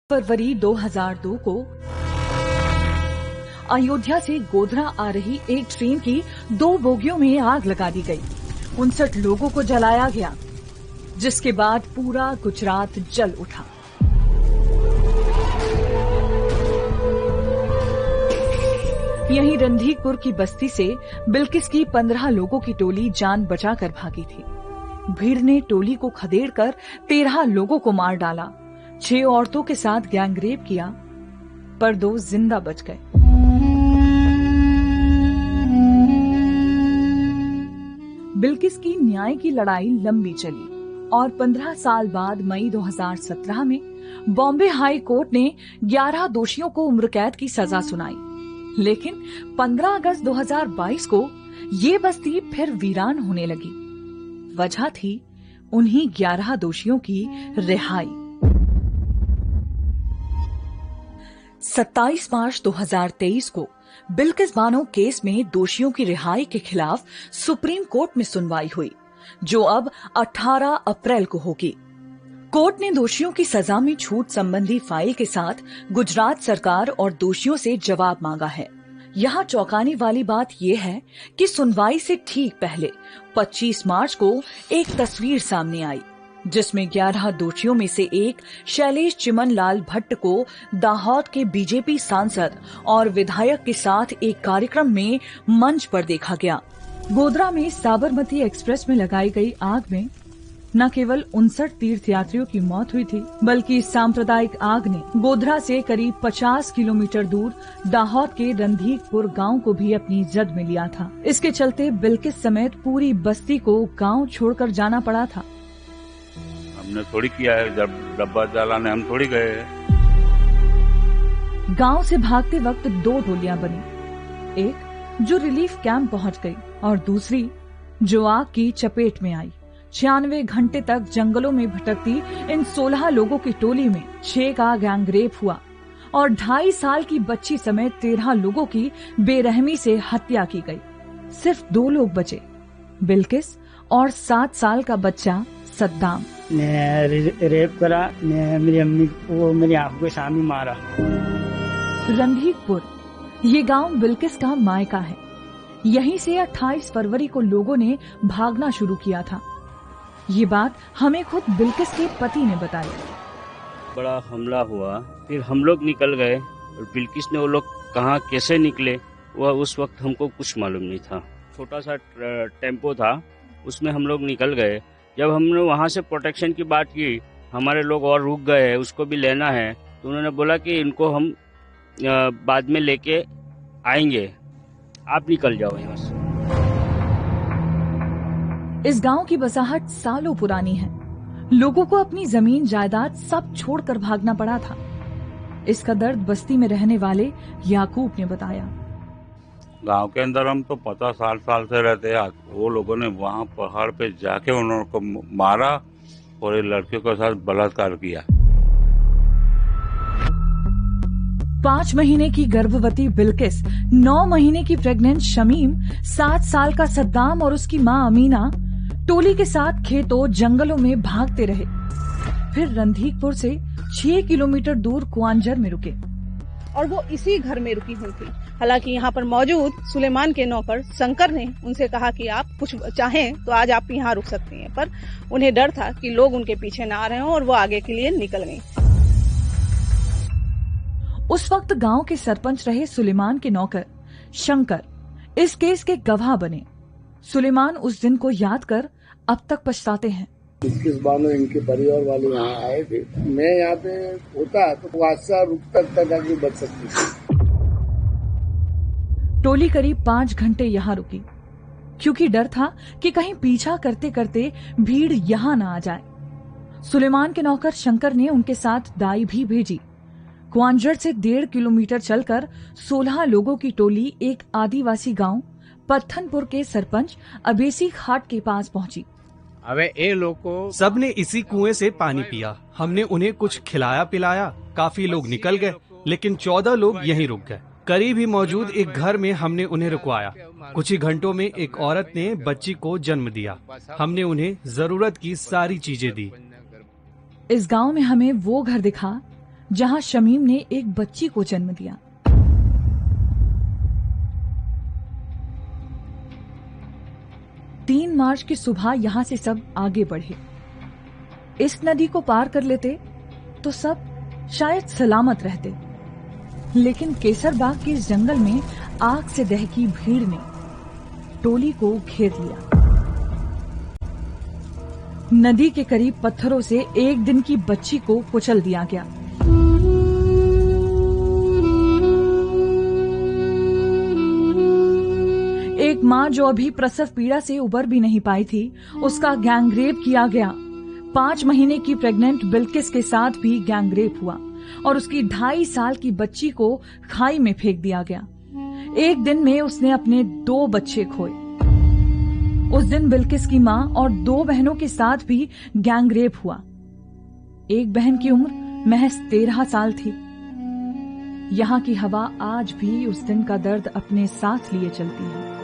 फरवरी 2002 को अयोध्या से गोधरा आ रही एक ट्रेन की 2 बोगियों में आग लगा दी गई। 59 लोगों को जलाया गया, जिसके बाद पूरा गुजरात जल उठा। यहीं रणधीरपुर की बस्ती से बिल्किस की 15 लोगों की टोली जान बचाकर भागी थी। भीड़ ने टोली को खदेड़कर 13 लोगों को मार डाला, 6 औरतों के साथ गैंगरेप किया, पर 2 जिंदा बच गए। बिल्किस की न्याय की लड़ाई लंबी चली और 15 साल बाद मई 2017 में बॉम्बे हाई कोर्ट ने 11 दोषियों को उम्र कैद की सजा सुनाई। लेकिन 15 अगस्त 2022 को ये बस्ती फिर वीरान होने लगी। वजह थी उन्हीं 11 दोषियों की रिहाई। 27 मार्च 2023 को बिल्किस बानो केस में दोषियों की रिहाई के खिलाफ सुप्रीम कोर्ट में सुनवाई हुई, जो अब 18 अप्रैल को होगी। कोर्ट ने दोषियों की सजा में छूट संबंधी फाइल के साथ गुजरात सरकार और दोषियों से जवाब मांगा है। यहाँ चौंकाने वाली बात यह है कि सुनवाई से ठीक पहले 25 मार्च को एक तस्वीर सामने आई, जिसमें 11 दोषियों में से एक शैलेश चिमन लाल भट्ट को दाहोद के बीजेपी सांसद और विधायक के साथ एक कार्यक्रम में मंच पर देखा गया। गोधरा में साबरमती एक्सप्रेस में लगाई गई आग में न केवल 59 तीर्थयात्रियों की मौत हुई थी, बल्कि सांप्रदायिक आग ने गोधरा से करीब 50 किलोमीटर दूर दाहोद के रणधीरपुर गांव को भी अपनी जद में लिया था। इसके चलते बिल्किस समेत पूरी बस्ती को गांव छोड़कर जाना पड़ा था। हमने थोड़ी किया है, जब डब्बा जलाने हम थोड़ी गए। गांव से भागते वक्त 2 टोलियां बनी, एक जो रिलीफ कैंप पहुंच गई और दूसरी जो आग की चपेट में आई। 96 घंटे तक जंगलों में भटकती इन 16 लोगों की टोली में 6 का गैंगरेप हुआ और 2.5 साल की बच्ची समेत 13 लोगों की बेरहमी से हत्या की गई। सिर्फ 2 लोग बचे, बिल्किस और 7 साल का बच्चा सद्दाम। ने रेप करा, ने मेरी अम्मी को मेरी आप को सामने मारा। रणधीरपुर ये गांव बिल्किस का मायका है। यहीं से 28 फरवरी को लोगों ने भागना शुरू किया था। ये बात हमें खुद बिल्किस के पति ने बताई। बड़ा हमला हुआ, फिर हम लोग निकल गए और बिल्किस ने वो लोग कहाँ कैसे निकले वह उस वक्त हमको कुछ मालूम नहीं था। छोटा सा टेम्पो था, उसमें हम लोग निकल गए। जब हमने वहाँ से प्रोटेक्शन की बात की, हमारे लोग और रुक गए, उसको भी लेना है, तो उन्होंने बोला कि इनको हम बाद में लेके आएंगे, आप निकल जाओ यहाँ से। इस गांव की बसाहट सालों पुरानी है। लोगों को अपनी जमीन जायदाद सब छोड़कर भागना पड़ा था। इसका दर्द बस्ती में रहने वाले याकूब ने बताया। गांव के अंदर हम तो 50 साल से रहते हैं। वो लोगों ने वहाँ पहाड़ पे जाके उनको मारा और ये लड़कियों के साथ बलात्कार किया। 5 महीने की गर्भवती बिल्किस, 9 महीने की प्रेग्नेंट शमीम, 7 साल का सद्दाम और उसकी मां अमीना टोली के साथ खेतों जंगलों में भागते रहे। फिर रणधीरपुर से 6 किलोमीटर दूर कुआंजर में रुके और वो इसी घर में रुकी हुई थी। हालांकि यहाँ पर मौजूद सुलेमान के नौकर शंकर ने उनसे कहा कि आप कुछ चाहें तो आज आप यहाँ रुक सकती हैं, पर उन्हें डर था कि लोग उनके पीछे न आ रहे हों और वो आगे के लिए निकल गई। उस वक्त गांव के सरपंच रहे सुलेमान के नौकर शंकर इस केस के गवाह बने। सुलेमान उस दिन को याद कर अब तक पछताते हैं। बिल्किस बानो इनके परिवार वाले यहाँ आए थे। मैं यहाँ पे होता तो हादसा रुकता तक बच सकती थी। टोली करीब 5 घंटे यहाँ रुकी, क्योंकि डर था कि कहीं पीछा करते करते भीड़ यहाँ न आ जाए। सुलेमान के नौकर शंकर ने उनके साथ दाई भी भेजी। कुआंजर से 1.5 किलोमीटर चलकर 16 लोगों की टोली एक आदिवासी गांव पत्थनपुर के सरपंच अबेसी घाट के पास पहुंची। अबे ए लोगों सबने इसी कुएं से पानी पिया। हमने उन्हें कुछ खिलाया पिलाया। काफी लोग निकल गए, लेकिन 14 लोग यहीं रुक गए। करीब ही मौजूद एक घर में हमने उन्हें रुकवाया। कुछ ही घंटों में एक औरत ने बच्ची को जन्म दिया। हमने उन्हें जरूरत की सारी चीजें दी। इस गांव में हमें वो घर दिखा जहां शमीम ने एक बच्ची को जन्म दिया। तीन मार्च की सुबह यहां से सब आगे बढ़े। इस नदी को पार कर लेते तो सब शायद सलामत रहते, लेकिन केसरबाग के इस जंगल में आग से दहकी भीड़ ने टोली को घेर लिया। नदी के करीब पत्थरों से एक दिन की बच्ची को कुचल दिया गया। एक मां जो अभी प्रसव पीड़ा से उबर भी नहीं पाई थी, उसका गैंगरेप किया गया। 5 महीने की प्रेग्नेंट बिल्किस के साथ भी गैंगरेप हुआ और उसकी 2.5 साल की बच्ची को खाई में फेंक दिया गया। एक दिन में उसने अपने 2 बच्चे खोए। उस दिन बिल्किस की मां और 2 बहनों के साथ भी गैंगरेप हुआ। एक बहन की उम्र महज 13 साल थी। यहाँ की हवा आज भी उस दिन का दर्द अपने साथ लिए चलती है।